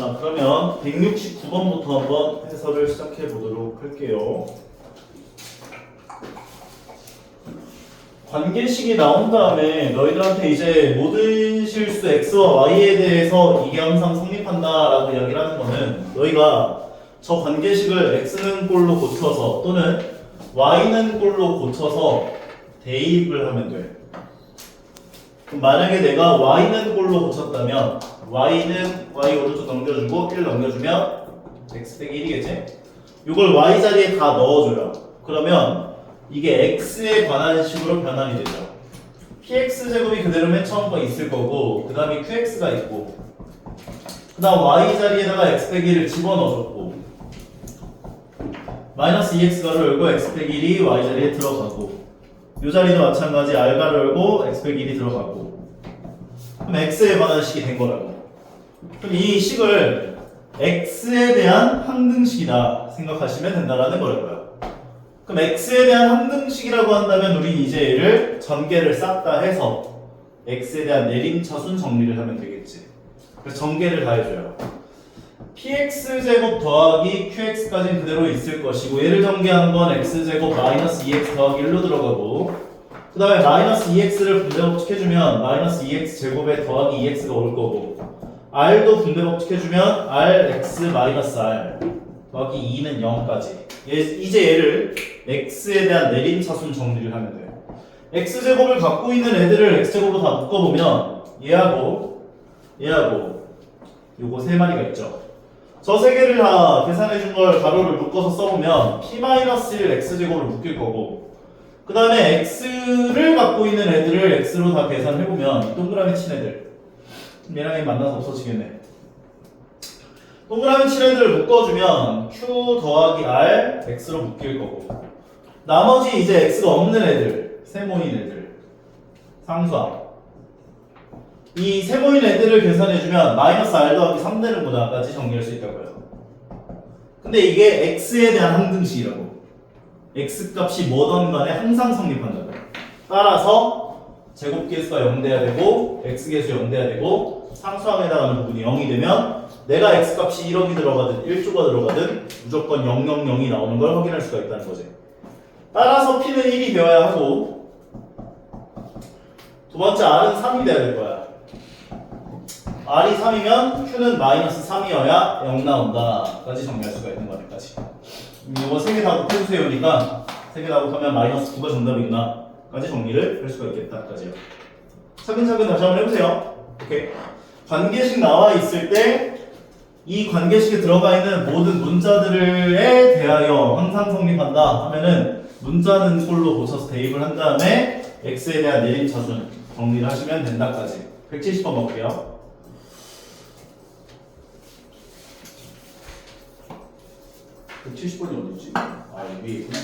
자, 그러면 169번부터 한번 해설을 시작해 보도록 할게요. 관계식이 나온 다음에 너희들한테 이제 모든 실수 x와 y에 대해서 이게 항상 성립한다라고 이야기를 하는 거는 너희가 저 관계식을 x는 꼴로 고쳐서 또는 y는 꼴로 고쳐서 대입을 하면 돼. 그럼 만약에 내가 y는 꼴로 고쳤다면 y는 y 오른쪽 넘겨주고 1 넘겨주면 x 빼기 1이겠지? 이걸 y 자리에 다 넣어줘요. 그러면 이게 x에 관한 식으로 변환이 되죠. px제곱이 그대로 맨 처음 거 있을 거고 그 다음에 qx가 있고 그 다음 y 자리에다가 x 빼기 1을 집어넣어줬고 마이너스 2x가로 열고 x 빼기 1이 y 자리에 들어가고 이 자리도 마찬가지 r가로 열고 x 빼기 1이 들어가고 그럼 x에 관한 식이 된 거라고. 그럼 이 식을 x에 대한 항등식이다 생각하시면 된다라는 거라고요. 그럼 x에 대한 항등식이라고 한다면 우린 이제 얘를 전개를 싹 다 해서 x에 대한 내림차순 정리를 하면 되겠지. 그래서 전개를 다 해줘요. px제곱 더하기 qx까지는 그대로 있을 것이고 얘를 전개한 건 x제곱 마이너스 2x 더하기 1로 들어가고 그 다음에 마이너스 2x를 분배법칙해주면 마이너스 2x 제곱에 더하기 2x가 올 거고 r도 분배법칙해주면 rx 마이너스 r 더하기 2는 0까지 이제 얘를 x에 대한 내림차순 정리를 하면 돼요. x제곱을 갖고 있는 애들을 x제곱으로 다 묶어보면 얘하고 요거 세 마리가 있죠. 저 세 개를 다 계산해준 걸 가로를 묶어서 써보면 p-1 x제곱을 묶일 거고 그 다음에 x를 갖고 있는 애들을 x로 다 계산해보면 동그라미 친 애들 얘랑 얘 만나서 없어지겠네. 동그라미 친 애들을 묶어주면 q 더하기 r x로 묶일 거고 나머지 이제 x가 없는 애들 세모인 애들 상수항 이 세모인 애들을 계산해주면 마이너스 r 더하기 3 되는구나까지 정리할 수 있다고요. 근데 이게 x에 대한 항등식이라고. x 값이 뭐든 간에 항상 성립한다고요. 따라서 제곱계수가 0돼야 되고 x계수 0돼야 되고 상수항에 해당하는 부분이 0이 되면 내가 x 값이 1억이 들어가든 1조가 들어가든 무조건 000이 나오는 걸 확인할 수가 있다는 거지. 따라서 p는 1이 되어야 하고 두 번째 r은 3이 돼야 될 거야. r이 3이면 q는 마이너스 3이어야 0 나온다 까지 정리할 수가 있는 거니까지. 이거 3개 다 곱해주세요니까 3개 다 곱하면 마이너스 9가 정답이구나 까지 정리를 할 수가 있겠다 까지요. 차근차근 다시 한번 해보세요. 오케이. 관계식 나와 있을 때 이 관계식에 들어가 있는 모든 문자들에 대하여 항상 성립한다 하면은 문자는 꼴로 고쳐서 대입을 한 다음에 x에 대한 내림차순 정리를 하시면 된다까지. 170번 볼게요. 그 70번이 어디지? 위에 있구나.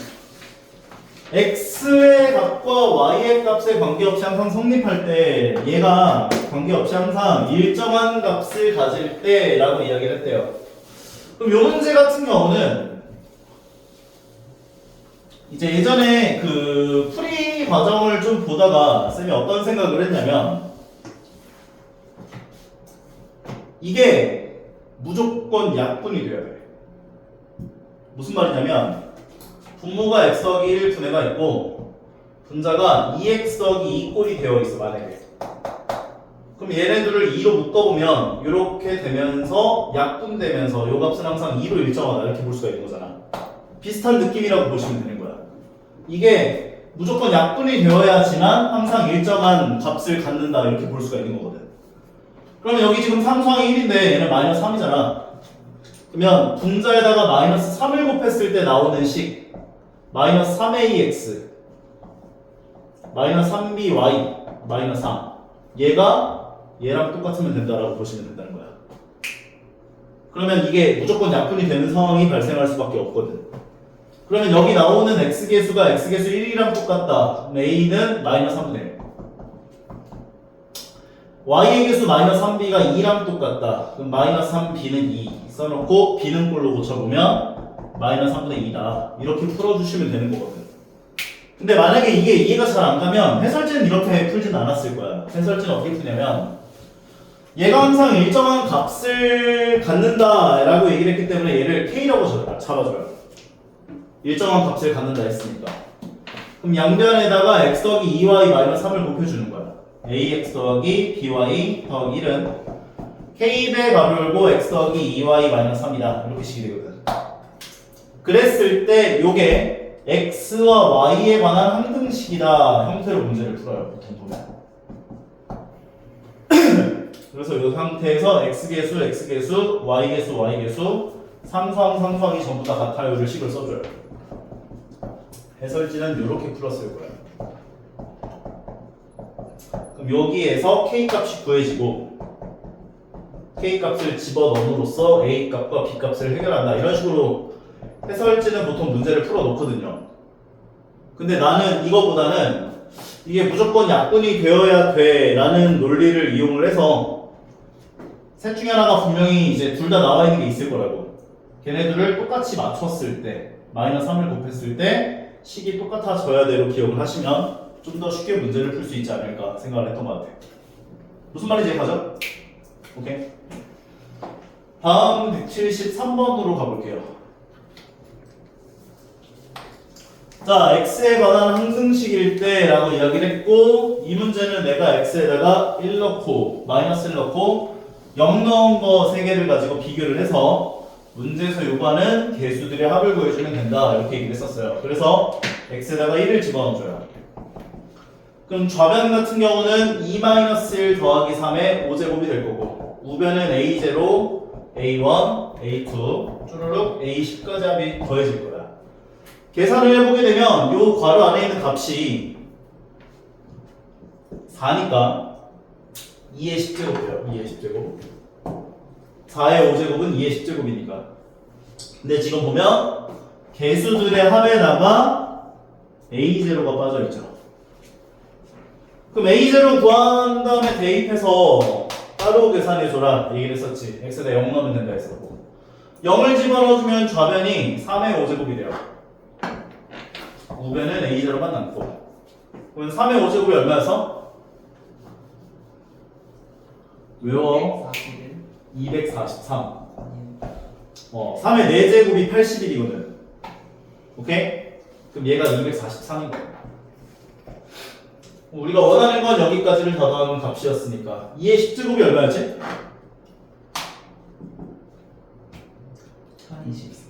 x의 값과 y의 값에 관계없이 항상 성립할 때 얘가 관계없이 항상 일정한 값을 가질 때 라고 이야기를 했대요. 그럼 요 문제 같은 경우는 이제 예전에 그 풀이 과정을 좀 보다가 쌤이 어떤 생각을 했냐면 이게 무조건 약분이 돼야 돼. 무슨 말이냐면 분모가 x 더하기 1 분해가 있고 분자가 2x 더하기 2꼴이 되어 있어 만약에. 그럼 얘네들을 2로 묶어보면 이렇게 되면서 약분되면서 요 값은 항상 2로 일정하다 이렇게 볼 수가 있는 거잖아. 비슷한 느낌이라고 보시면 되는 거야. 이게 무조건 약분이 되어야지만 항상 일정한 값을 갖는다 이렇게 볼 수가 있는 거거든. 그러면 여기 지금 상수항이 1인데 얘는 마이너스 3이잖아. 그러면 분자에다가 마이너스 3을 곱했을 때 나오는 식 마이너스 3ax 마이너스 3by 마이너스 3 얘가 얘랑 똑같으면 된다라고 보시면 된다는 거야. 그러면 이게 무조건 약분이 되는 상황이 발생할 수밖에 없거든. 그러면 여기 나오는 x계수가 x계수 1이랑 똑같다. a는 마이너스 3분의 1 y의 계수 마이너스 3b가 2랑 똑같다. 그럼 마이너스 3b는 2 써놓고 b는 꼴로 고쳐보면 마이너스 3분의 2다. 이렇게 풀어주시면 되는 거거든. 근데 만약에 이게 이해가 잘 안 가면 해설지는 이렇게 풀진 않았을 거야. 해설지는 어떻게 푸냐면 얘가 항상 일정한 값을 갖는다 라고 얘기를 했기 때문에 얘를 K라고 잡아줘요. 일정한 값을 갖는다 했으니까. 그럼 양변에다가 x 더하기 2y-3을 곱해주는 거야. ax 더하기 by 더하기 1은 k배 값을 열고 x 더하기 2y-3이다 이렇게 식이 되거든. 그랬을 때 요게 x와 y에 관한 항등식이다 형태로 문제를 풀어요. 보통 보면. 그래서 이 상태에서 x계수, x계수, y계수, y계수, 상수항, 상수항이 전부 다 같아요를 식을 써줘요. 해설지는 이렇게 풀었을 거야. 그럼 여기에서 k 값이 구해지고 k 값을 집어넣음으로써 a 값과 b 값을 해결한다. 이런 식으로 해설지는 보통 문제를 풀어놓거든요. 근데 나는 이거보다는 이게 무조건 약분이 되어야 돼 라는 논리를 이용을 해서 셋 중에 하나가 분명히 이제 둘 다 나와 있는 게 있을 거라고. 걔네들을 똑같이 맞췄을 때 -3을 곱했을 때 식이 똑같아져야 돼로 기억을 하시면 좀 더 쉽게 문제를 풀 수 있지 않을까 생각을 했던 것 같아요. 무슨 말인지 이해가죠? 오케이. 다음 173번으로 가볼게요. 자, x에 관한 항등식일 때 라고 이야기를 했고 이 문제는 내가 x에다가 1 넣고 -1 넣고 0 넣은 거 3개를 가지고 비교를 해서 문제에서 요구하는 개수들의 합을 구해주면 된다 이렇게 얘기를 했었어요. 그래서 x에다가 1을 집어넣어줘요. 그럼 좌변 같은 경우는 2-1 더하기 3의 5제곱이 될 거고 우변은 a0, a1, a2 쭈루룩 a10까지 합이 더해질 거야. 계산을 해보게 되면 요 괄호 안에 있는 값이 4니까 2의 10제곱이에요. 2의 10제곱. 4의 5제곱은 2의 10제곱이니까. 근데 지금 보면 개수들의 합에다가 A0가 빠져있죠. 그럼 A0 구한 다음에 대입해서 따로 계산해줘라 얘기를 했었지. x에다 0 넣으면 된다 했었고 0을 집어넣어주면 좌변이 3의 5제곱이 돼요. 우변은 A0만 남고 그러면 3의 5제곱이 얼마여서? 외워 243 3의 4제곱이 81이거든 오케이? 그럼 얘가 243인 거야. 우리가 원하는 건 여기까지를 다 더하는 값이었으니까 2의 10제곱이 얼마였지? 1024.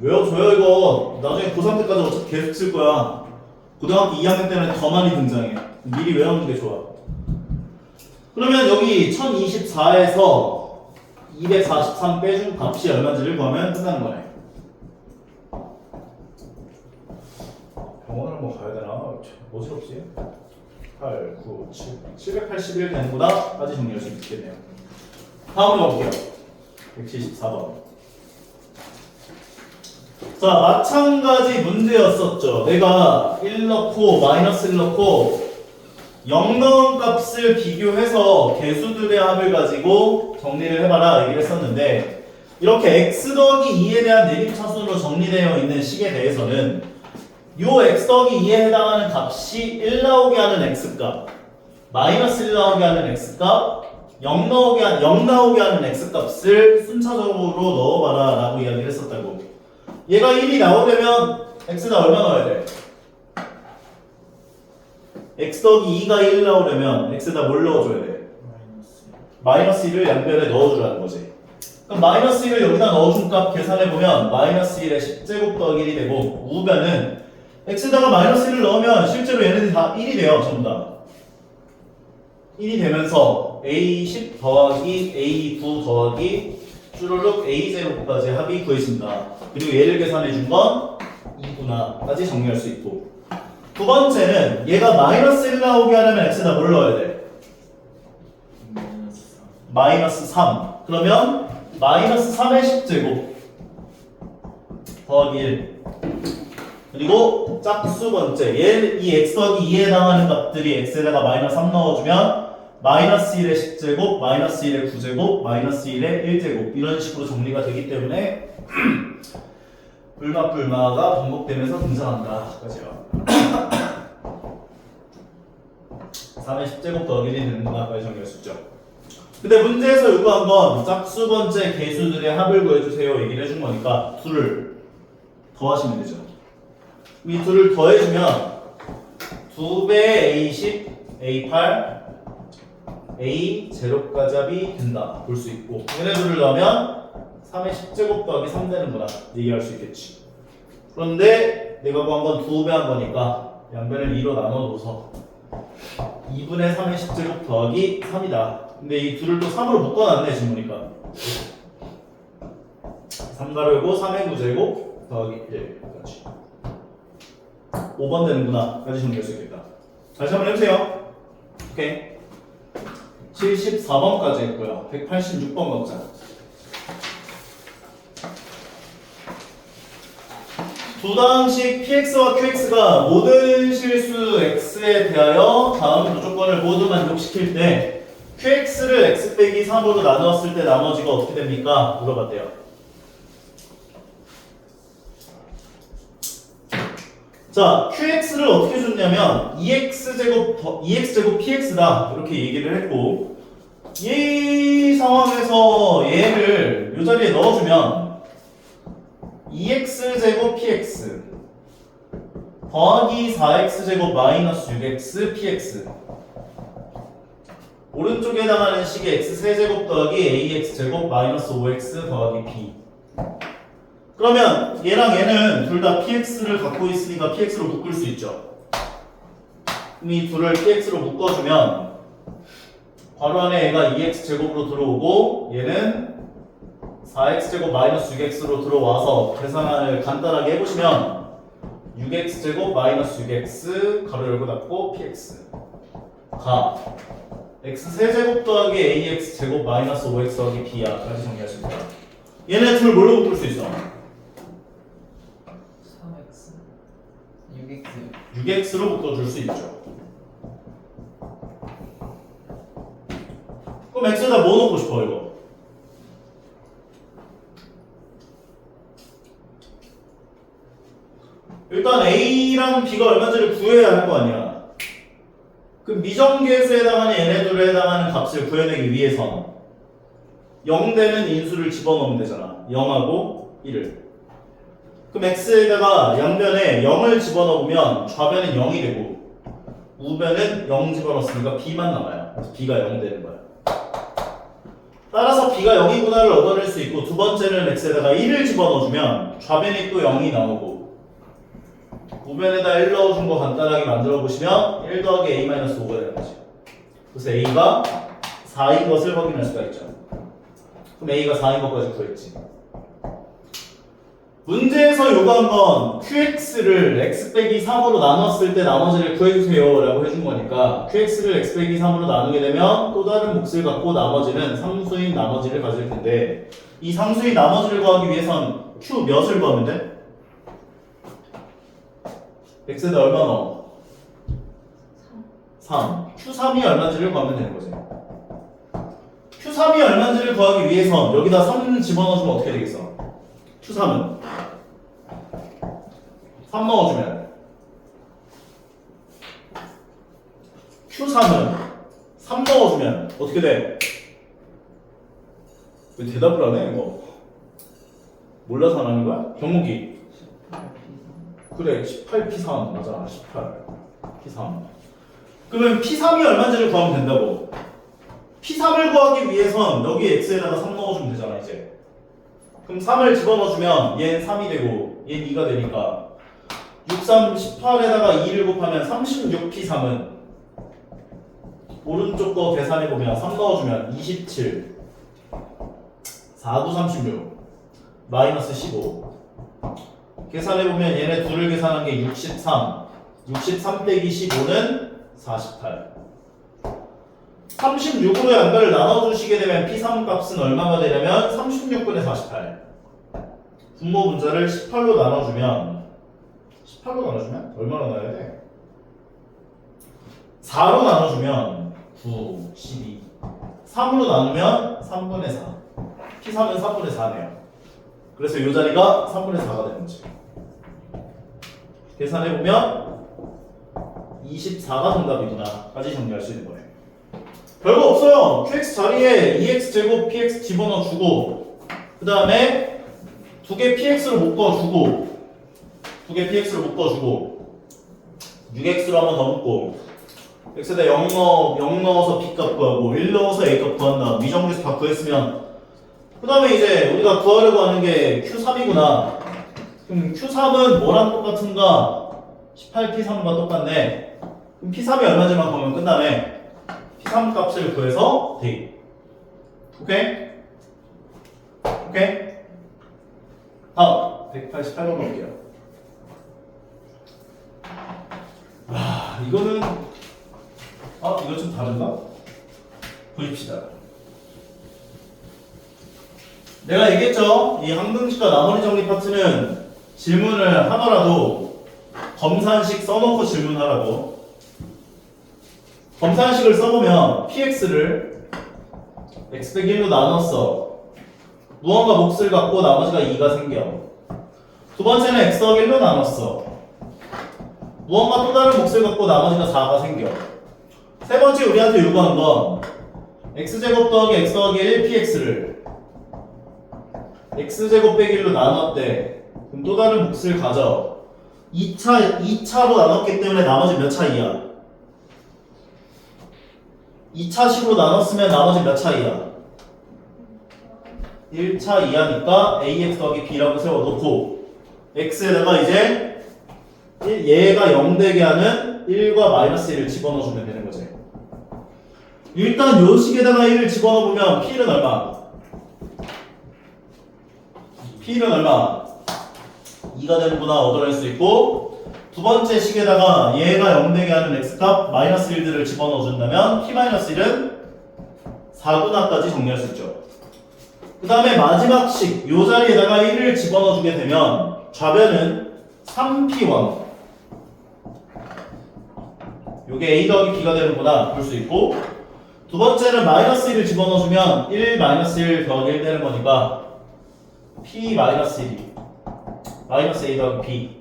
외워줘요 이거. 나중에 고3 때까지 어차피 계속 쓸 거야. 고등학교 2학년 때는 더 많이 등장해. 미리 외우는 게 좋아. 그러면 여기 1024에서 243 빼준 값이 얼마인지를 구하면 끝나는 거네. 병원을 한번 가야 되나? 어지럽지? 8, 9, 7, 781 되는구나 까지 정리할 수 있겠네요. 다음으로 가볼게요. 174번. 자, 마찬가지 문제였었죠. 내가 1 넣고 -1 넣고 0 넣은 값을 비교해서 개수들의 합을 가지고 정리를 해봐라 얘기를 했었는데 이렇게 x 더하기 2에 대한 내림차순으로 정리되어 있는 식에 대해서는 요 x 더하기 2에 해당하는 값이 1 나오게 하는 x값 -1 나오게 하는 x값 0 나오게 하는 x값을 순차적으로 넣어봐라 라고 이야기를 했었다고. 얘가 1이 나오려면 x에다 얼마 넣어야 돼? x 더하기 2가 1 나오려면 x에다 뭘 넣어줘야 돼? -1을 양변에 넣어주라는 거지. 그럼 -1을 여기다 넣어준 값 계산해보면 -1의 10제곱 더하기 1이 되고 우변은 x에다가 -1을 넣으면 실제로 얘네들이 다 1이 돼요. 전부 다 1이 되면서 a10 더하기 a9 더하기 쭈루룩 a0까지 합이 구해진다. 그리고 얘를 계산해준 건 2구나까지 정리할 수 있고 두 번째는 얘가 -1 나오게 하려면 x에다 뭘 넣어야 돼? -3. 그러면 -3의 10제곱 더하기 1 그리고 짝수 번째 이 x 더하기 2에 해당하는 값들이 x에다가 -3 넣어주면 -1의 10제곱, -1의 9제곱, -1의 1제곱 이런 식으로 정리가 되기 때문에 불마가 반복되면서 등장한다. 까지요. 3의 10제곱 더하기 1이 되는구나. 까지 정리할 수 있죠. 근데 문제에서 요구한 건 짝수 번째 개수들의 합을 구해주세요 얘기를 해준 거니까 둘을 더하시면 되죠. 이 둘을 더해주면 2배 A10, A8, A 제로까지 합이 된다 볼 수 있고 얘네 둘을 넣으면 3의 10제곱 더하기 3 되는구나 얘기할 수 있겠지. 그런데 내가 구한 건 2배 한 거니까 양변을 2로 나눠줘서 2분의 3의 10제곱 더하기 3이다. 근데 이 둘을 또 3으로 묶어놨네 지금 보니까 3가로이고 3의 9제곱 더하기 1 까지 5번 되는구나 까지 정리할 수 있겠다. 다시 한번 해보세요. 오케이 74번까지 했고요. 186번 각자 두 다항식 px와 qx가 모든 실수 x에 대하여 다음 조건을 모두 만족시킬 때 qx를 x 빼기 3으로 나누었을 때 나머지가 어떻게 됩니까? 물어봤대요. 자, qx를 어떻게 줬냐면 2x제곱 px다 이렇게 얘기를 했고 이 상황에서 얘를 이 자리에 넣어주면 2x제곱 px 더하기 4x제곱 마이너스 6x px 오른쪽에 해당하는 식의 x3제곱 더하기 ax제곱 마이너스 5x 더하기 b 그러면 얘랑 얘는 둘 다 px를 갖고 있으니까 px로 묶을 수 있죠. 그럼 이 둘을 px로 묶어주면 괄호 안에 얘가 2x제곱으로 들어오고 얘는 4x제곱 마이너스 6x로 들어와서 계산을 간단하게 해보시면 6x제곱 마이너스 6x 가로 열고 닫고 px 가 x3제곱 더하기 ax제곱 마이너스 5x 더하기 b야 까지 정리하십니다. 얘네 둘 뭘로 묶을 수 있어? 3x 6x로 묶어줄 수 있죠. 그럼 x에다 뭐 넣고 싶어 이거? 일단 a랑 b가 얼마인지를 구해야 할 거 아니야. 그럼 미정계수에 해당하는 얘네들에 해당하는 값을 구해내기 위해선 0되는 인수를 집어넣으면 되잖아. 0하고 1을. 그럼 x에다가 양변에 0을 집어넣으면 좌변은 0이 되고 우변은 0 집어넣었으니까 b만 남아요. 그래서 b가 0 되는 거야. 따라서 b가 0이구나를 얻어낼 수 있고 두 번째는 x에다가 1을 집어넣어주면 좌변이 또 0이 나오고 우변에다 1 넣어준 거 간단하게 만들어 보시면 1 더하기 a-5가 되는 거지. 그래서 a가 4인 것을 확인할 수가 있죠. 그럼 a가 4인 것까지 구했지. 문제에서 요구한 건 qx를 x 빼기 3으로 나눴을 때 나머지를 구해주세요 라고 해준 거니까 qx를 x 빼기 3으로 나누게 되면 또 다른 몫을 갖고 나머지는 상수인 나머지를 가질 텐데 이 상수인 나머지를 구하기 위해선 q 몇을 구하면 돼? x에다 얼마 넣어? 3 q3이 얼마인지를 구하면 되는 거지. q3이 얼마인지를 구하기 위해선 여기다 3 집어넣어주면 어떻게 되겠어? q3은 3 넣어주면 q3은 3 넣어주면 어떻게 돼? 왜 대답을 안 해? 이거 몰라서 안 하는 거야? 경목이 그래 18p3 맞아 18p3 그러면 p3이 얼마인지를 구하면 된다고. p3을 구하기 위해선 여기 x에다가 3 넣어주면 되잖아 이제. 그럼 3을 집어넣어주면 얘는 3이 되고 얘는 2가 되니까 6, 3, 18에다가 2를 곱하면 36p3은 오른쪽 거 계산해보면 3 넣어주면 27 4, 9, 36 마이너스 15 계산해보면 얘네 둘을 계산한 게 63 63 빼기 15는 48 36으로 양변을 나눠주시게 되면 P3 값은 얼마가 되냐면 36분의 48 분모 분자를 18로 나눠주면 18로 나눠주면 얼마나 나눠야 돼? 4로 나눠주면 9, 12 3으로 나누면 3분의 4 P3은 3분의 4네요. 그래서 이 자리가 3분의 4가 되는 거지. 계산해보면 24가 정답이구나 까지 정리할 수 있는 거예요. 별거 없어요. qx 자리에 2x 제곱 px 집어넣어 주고 그 다음에 두 개 px로 묶어주고 6x로 한 번 더 묶고 x에다 0 넣어서 b값 구하고 1 넣어서 a값 구한다. 미정리에서 다 구했으면 그 다음에 이제 우리가 구하려고 하는 게 q3이구나. 그럼 q3은 뭐랑 똑같은가? 18p3과 똑같네. 그럼 p3이 얼마지만 보면 끝나네. p3 값을 구해서 대입. 오케이? 다음 188번 볼게요. 이거는 이거 좀 다른가? 보십시다. 내가 얘기했죠? 이 항등식과 나머지 정리 파트는 질문을 하더라도 검산식 써놓고 질문하라고. 검산식을 써보면 px를 x 빼기 1로 나눴어. 무언가 몫을 갖고 나머지가 2가 생겨. 두 번째는 x 더하기 1로 나눴어. 무언가 또 다른 몫을 갖고 나머지가 4가 생겨. 세 번째 우리한테 요구한 건 x제곱 더하기 x 더하기 1 px를 x제곱 빼기 1로 나눴대. 그럼 또 다른 몫을 가져. 2차로 나눴기 때문에 나머지 몇 차이야? 2차식으로 나눴으면 나머지 몇 차이야? 1차 이하니까 ax 더하기 b라고 세워놓고 x에다가 이제 얘가 0 되게 하는 1과 마이너스 1을 집어넣어주면 되는 거지. 일단 요 식에다가 1을 집어넣으면 p는 얼마? p는 얼마? 2가 되는구나 얻어낼 수 있고, 두 번째 식에다가 얘가 0 되게 하는 x값 마이너스 1들을 집어넣어준다면 p-1은 4구나까지 정리할 수 있죠. 그 다음에 마지막 식, 요 자리에다가 1을 집어넣어주게 되면 좌변은 3p1 요게 a 더하기 b가 되는구나 볼 수 있고, 두 번째는 마이너스 1을 집어넣어주면 1 마이너스 1 더하기 1 되는 거니까 p 마이너스 1이 마이너스 a 더하기 b.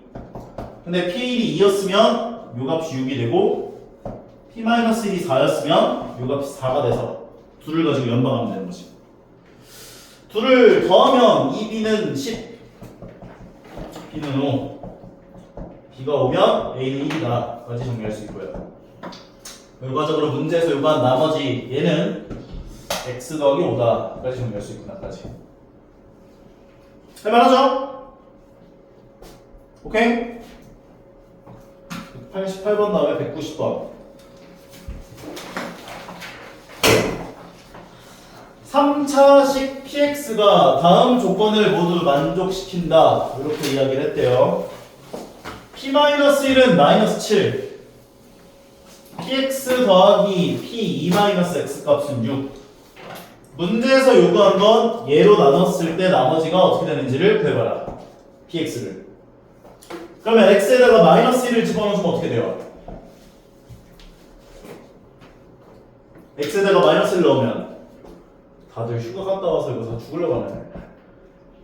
근데 p1이 2였으면 요 값이 6이 되고 p 마이너스 1이 4였으면 요 값이 4가 돼서 둘을 가지고 연방하면 되는 거지. 둘을 더하면 2b는 10, b는 5, b가 오면 a는 1이다 까지 정리할 수 있고요. 결과적으로 문제에서 요구한 나머지 얘는 x 더하기 5다 까지 정리할 수 있구나까지. 할만하죠? 오케이? 88번 다음에 190번. 3차식 px가 다음 조건을 모두 만족시킨다 이렇게 이야기를 했대요. p-1은 마이너스 7, px 더하기 p2-x 값은 6. 문제에서 요구한 건 얘로 나눴을 때 나머지가 어떻게 되는지를 구해봐라. px를. 그러면 x에다가 마이너스 1을 집어넣으면 어떻게 돼요? x에다가 마이너스 1을 넣으면 다들 휴가 갔다 와서 이거 다 죽으려고 하네.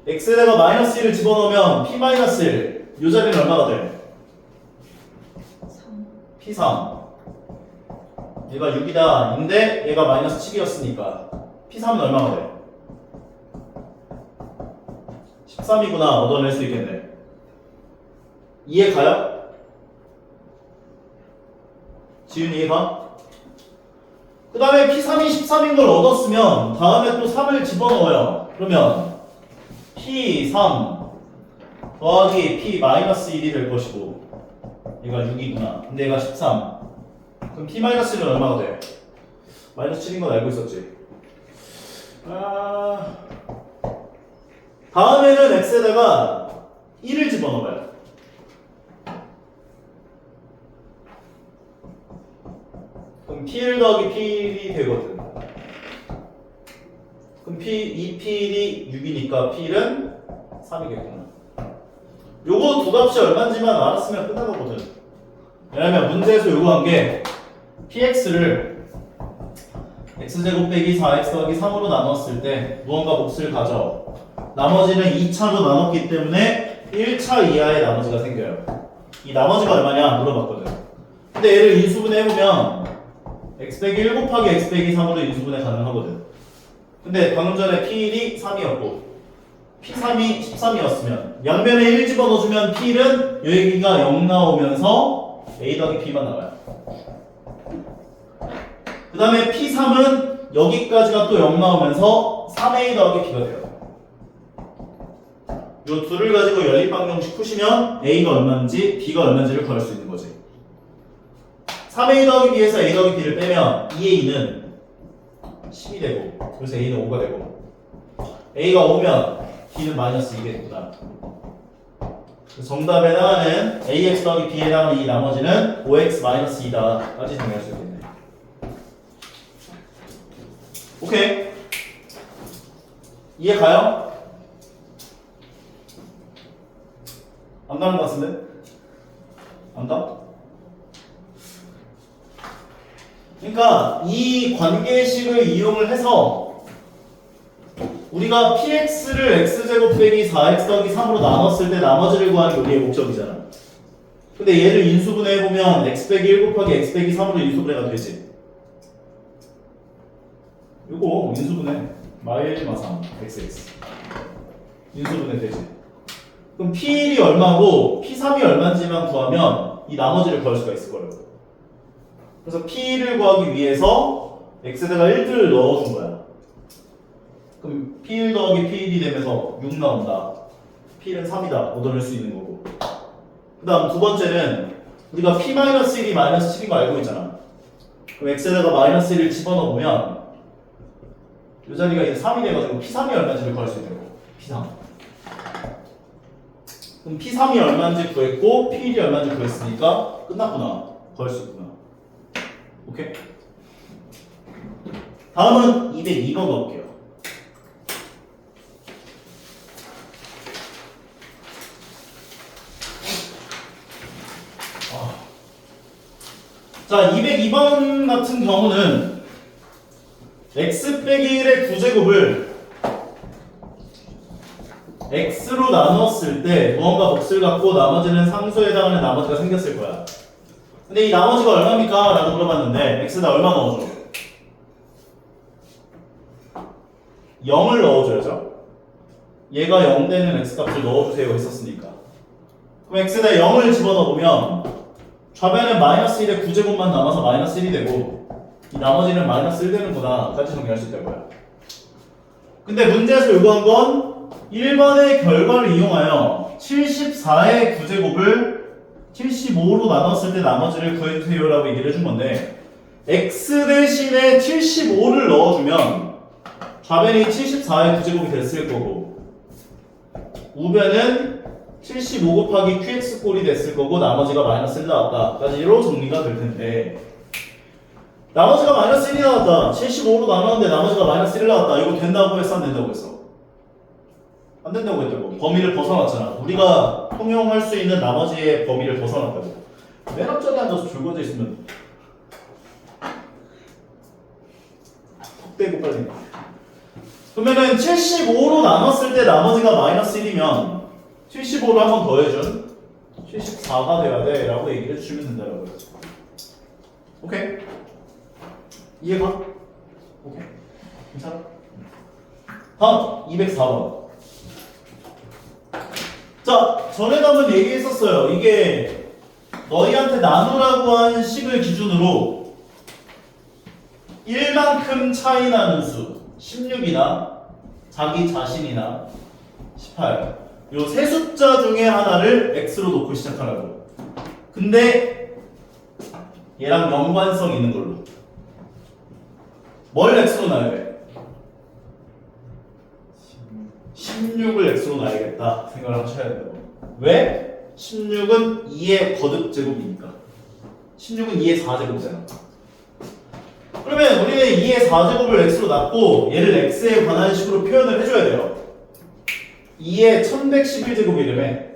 x에다가 마이너스 1을 집어넣으면 p-1 요 자리는 얼마가 돼? 3. p3 얘가 6이다 인데 얘가 마이너스 7이었으니까 p3은 얼마가 돼? 13이구나 얻어낼 수 있겠네. 이해 가요? 지윤이 이해가? 그 다음에 p3이 13인 걸 얻었으면 다음에 또 3을 집어넣어요. 그러면 p3 더하기 p-1이 될 것이고 얘가 6이구나. 근데 얘가 13. 그럼 p-1은 얼마가 돼? 마이너스 7인 건 알고 있었지. 다음에는 x에다가 1을 집어넣어요. 그럼 p1 더하기 p1이 되거든. 그럼 p2p1이 6이니까 p1은 3이겠구나. 요거 두 값이 얼마인지만 알았으면 끝나거든. 왜냐면 문제에서 요구한 게 px를 x제곱 빼기 4x 더하기 3으로 나눴을 때 무언가 몫을 가져. 나머지는 2차로 나눴기 때문에 1차 이하의 나머지가 생겨요. 이 나머지가 얼마냐 물어봤거든. 근데 얘를 인수분해 해보면 x 빼기 1 곱하기 x 빼기 3으로 인수분해 가능하거든. 근데 방금 전에 P1이 3이었고 P3이 13이었으면 양변에 1 집어넣어주면 P1은 여기가 0 나오면서 A 더하기 B만 나와요. 그 다음에 P3은 여기까지가 또 0 나오면서 3A 더하기 B가 돼요. 요 둘을 가지고 연립방정식 푸시면 A가 얼마인지 B가 얼마인지를 구할 수 있는 거지. 3A 더하기 B에서 A 더하기 B를 빼면 2A는 10이 되고 그래서 A는 5가 되고 A가 5면 B는 마이너스 2게 되구나. 정답에 해당하는 AX 더하기 B에 해당하는 이 나머지는 5X 마이너스 2다까지 정리할 수 있겠네. 오케이. 이해 가요? 안 가는 것 같은데? 안 가? 그러니까 이 관계식을 이용을 해서 우리가 px를 x제곱 빼기 4x 더하기 3으로 나눴을 때 나머지를 구하는 게 우리의 목적이잖아. 근데 얘를 인수분해 해보면 x 빼기 1 곱하기 x 빼기 3으로 인수분해가 되지. 이거 인수분해 마일 마삼 xx 인수분해 되지. 그럼 P1이 얼마고 P3이 얼마인지만 구하면 이 나머지를 구할 수가 있을 거예요. 그래서 P1을 구하기 위해서 x에다가 1을 넣어준 거야. 그럼 P1 더하기 P1이 되면서 6 나온다. P1은 3이다. 얻어낼 수 있는 거고. 그 다음 두 번째는 우리가 P-1이 마이너스 7인 거 알고 있잖아. 그럼 x에다가 마이너스 1을 집어넣으면 이 자리가 이제 3이 돼가지고 P3이 얼마인지를 구할 수 있는 거고. P3. 그럼 P3이 얼마인지 구했고 P1이 얼마인지 구했으니까 끝났구나. 구할 수 있구나. 오케이? 다음은 202번 넣을게요. 자, 202번 같은 경우는 x 빼기 1의 9제곱을 x로 나눴을 때 무언가 몫을 갖고 나머지는 상수에 해당하는 나머지가 생겼을 거야. 근데 이 나머지가 얼마입니까? 라고 물어봤는데 x에다 얼마 넣어줘? 0을 넣어줘야죠. 얘가 0 되는 x값을 넣어주세요 했었으니까. 그럼 x에다 0을 집어넣으면 좌변에 마이너스 1의 9제곱만 남아서 마이너스 1이 되고 이 나머지는 마이너스 1 되는구나 까지 정리할 수 있다는 거야. 근데 문제에서 요구한 건 1번의 결과를 이용하여 74의 9제곱을 75로 나눴을 때 나머지를 구해주세요 라고 얘기를 해준 건데 x 대신에 75를 넣어주면 좌변이 74의 9제곱이 됐을 거고 우변은 75 곱하기 qx 꼴이 됐을 거고 나머지가 마이너스 1 나왔다 까지로 정리가 될 텐데 나머지가 마이너스 1이 나왔다 75로 나눴는데 나머지가 마이너스 1 나왔다 이거 된다고 했어 안 된다고 했어? 안 된다고 했다고. 범위를 벗어났잖아. 우리가 통용할 수 있는 나머지의 범위를 벗어났다고. 맨 앞자리에 앉아서 줄거져 있으면 턱 대고 빨리. 그러면은 75로 나눴을 때 나머지가 마이너스 1이면 75를 한 번 더해준 74가 돼야 돼 라고 얘기를 해주시면 된다라고요. 오케이? 이해가? 오케이. 괜찮아? 다음 204번. 자, 전에도 한번 얘기했었어요. 이게 너희한테 나누라고 한 식을 기준으로 1만큼 차이 나는 수 16이나 자기 자신이나 18 요 세 숫자 중에 하나를 x로 놓고 시작하라고. 근데 얘랑 연관성 있는 걸로 뭘 x로 놔야 돼? 16을 x로 놔야겠다 생각을 하셔야 돼요. 왜? 16은 2의 거듭 제곱이니까. 16은 2의 4제곱이잖아. 그러면 우리는 2의 4제곱을 x로 놨고 얘를 x에 관한 식으로 표현을 해줘야 돼요. 2의 1111제곱이라며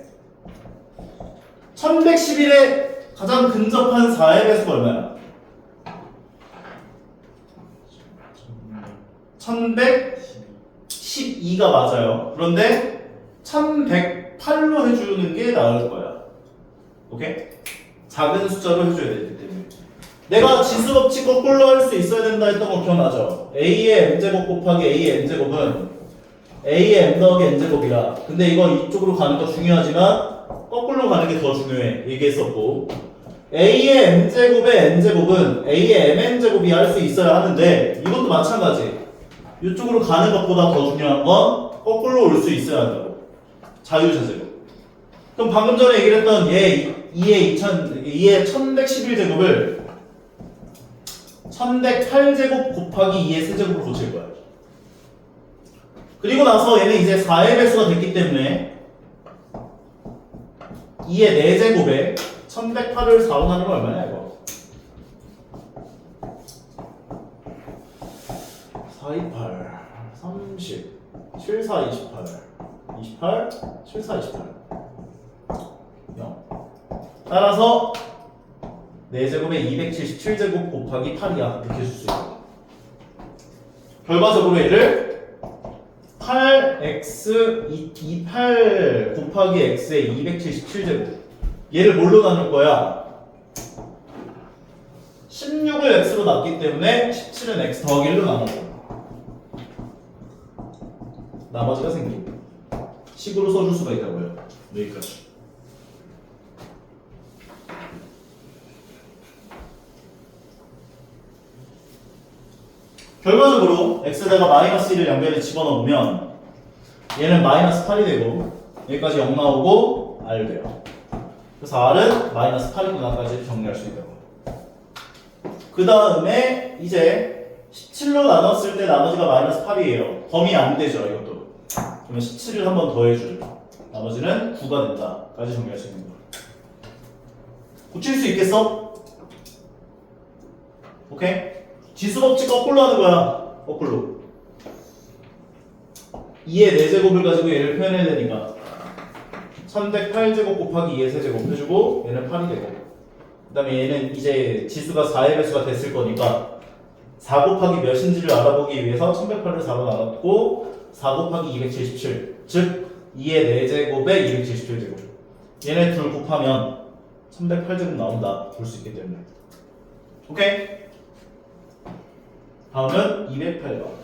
1111에 가장 근접한 4의 배수가 얼마야? 1112가 맞아요. 그런데 1108로 해주는 게 나을 거야. 오케이? 작은 숫자로 해줘야 되기 때문에. 내가 지수 법칙 거꾸로 할 수 있어야 된다 했던 거 기억나죠? a의 m제곱 곱하기 a의 n제곱은 a의 m 더하기 n제곱이라. 근데 이거 이쪽으로 가는 거 중요하지만 거꾸로 가는 게 더 중요해. 얘기했었고, a의 m제곱의 n제곱은 a의 mn제곱이 할 수 있어야 하는데 이것도 마찬가지. 이쪽으로 가는 것보다 더 중요한 건 거꾸로 올 수 있어야 한다고. 자유자재로. 그럼 방금 전에 얘기를 했던 얘 2의 1111제곱을 1108제곱 곱하기 2의 세제곱으로 고칠 거야. 그리고 나서 얘는 이제 4의 배수가 됐기 때문에 2의 4제곱에 1108을 4로 나누면 얼마냐 이거? 4, 2, 8, 30, 7, 4, 28, 28, 7, 4, 28 0. 따라서 4제곱에 277제곱 곱하기 8이야. 이렇게 줄 수 있어. 결과적으로 얘를 8x 28 곱하기 x의 277제곱, 얘를 뭘로 나눌 거야? 16을 x로 놨기 때문에 17은 x 더하기 1로 나눠. 나머지가 생기고 식으로 써줄 수가 있다고요. 여기까지. 결과적으로 x에다가 마이너스 1을 양변에 집어넣으면 얘는 마이너스 8이 되고 여기까지 0 나오고 r 돼요. 그래서 r은 마이너스 8이구나까지 정리할 수 있다고. 그 다음에 이제 17로 나눴을 때 나머지가 마이너스 8이에요. 범위 안 되죠 이것도. 그러면 17을 한 번 더해줄. 나머지는 9가 된다까지 정리할 수 있는 거야. 고칠 수 있겠어? 오케이? 지수 법칙 거꾸로 하는 거야. 거꾸로. 2의 4제곱을 가지고 얘를 표현해야 되니까 1108제곱 곱하기 2의 세제곱 해주고 얘는 8이 되고, 그 다음에 얘는 이제 지수가 4의 배수가 됐을 거니까 4 곱하기 몇인지를 알아보기 위해서 1108을 4로 나눴고 4 곱하기 277, 즉 2의 4제곱에 277제곱, 얘네 둘 곱하면 1108제곱 나온다 볼 수 있기 때문에. 오케이? 다음은 208번.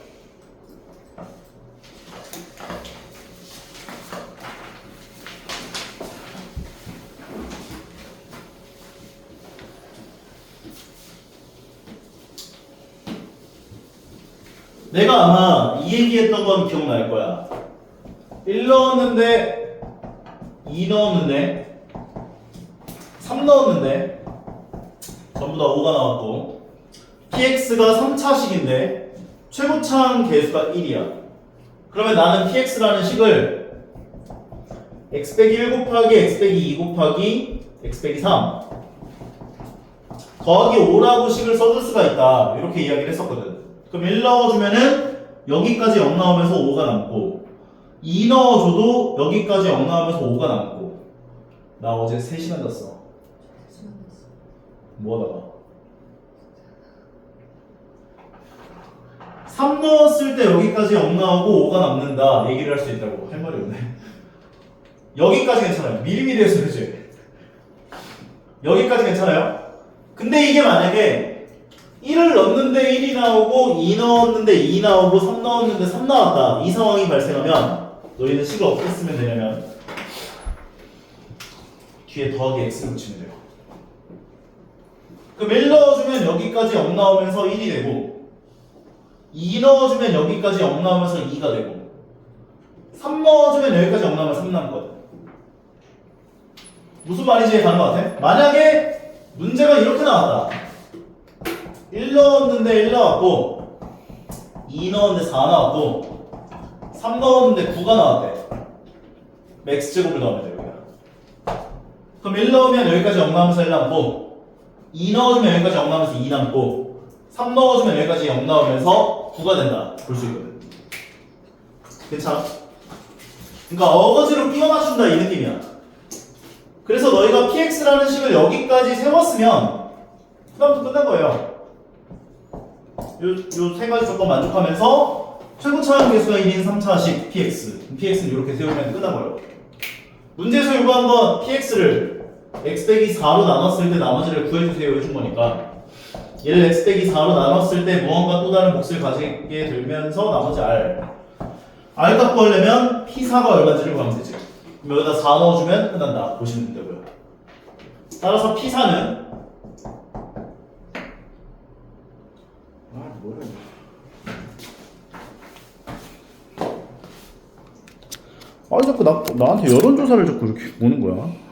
내가 아마 이 얘기했던 건 기억날 거야. 1 넣었는데 2 넣었는데 3 넣었는데 전부 다 5가 나왔고 px가 3차식인데 최고차항 계수가 1이야. 그러면 나는 px라는 식을 x 빼기 1 곱하기 x 빼기 2 곱하기 x 빼기 3 더하기 5라고 식을 써줄 수가 있다. 이렇게 이야기를 했었거든. 그럼 1 넣어주면은 여기까지 0 나오면서 5가 남고 2 넣어줘도 여기까지 0 나오면서 5가 남고. 나 어제 3시간 잤어. 뭐하다가 3 넣었을 때 여기까지 0 나오고 5가 남는다 얘기를 할 수 있다고. 할 말이 없네. 여기까지 괜찮아요. 미리미리 해서 그러지. 여기까지 괜찮아요. 근데 이게 만약에 1을 넣었는데 1이 나오고 2 넣었는데 2 나오고 3 넣었는데 3 나왔다, 이 상황이 발생하면 너희는 식을 어떻게 쓰면 되냐면 뒤에 더하기 x를 붙이면 돼요. 그럼 1 넣어주면 여기까지 0 나오면서 1이 되고 2 넣어주면 여기까지 0 나오면서 2가 되고 3 넣어주면 여기까지 0 나오면 3 남거든. 무슨 말인지 가는 것 같아? 만약에 문제가 이렇게 나왔다. 1 넣었는데 1 나왔고 2 넣었는데 4 나왔고 3 넣었는데 9가 나왔대. x제곱을 넣으면 돼 여기다. 그럼 1 넣으면 여기까지 0 나오면서 1 남고 2 넣어주면 여기까지 0 나오면서 2 남고 3 넣어주면 여기까지 0 나오면서 9가 된다 볼 수 있거든. 괜찮아? 그러니까 어거지로 끼워 맞춘다 이 느낌이야. 그래서 너희가 px라는 식을 여기까지 세웠으면 그다음부터 끝난 거예요. 요 세 가지 조건 만족하면서 최고차항 계수가 1인 3차식 px는 이렇게 세우면 끝나버려. 문제에서 요구한 건 px를 x 빼기 4로 나눴을 때 나머지를 구해주세요 해준 거니까 얘를 x 빼기 4로 나눴을 때 무언가 또 다른 몫을 가지게 되면서 나머지 r 값 구하려면 P4가 얼마인지를 구하면 되지. 그럼 여기다 4 넣어주면 끝난다 보시면 되고요. 따라서 P4는 뭐야? 자꾸 나한테 여론조사를 자꾸 이렇게 보는 거야.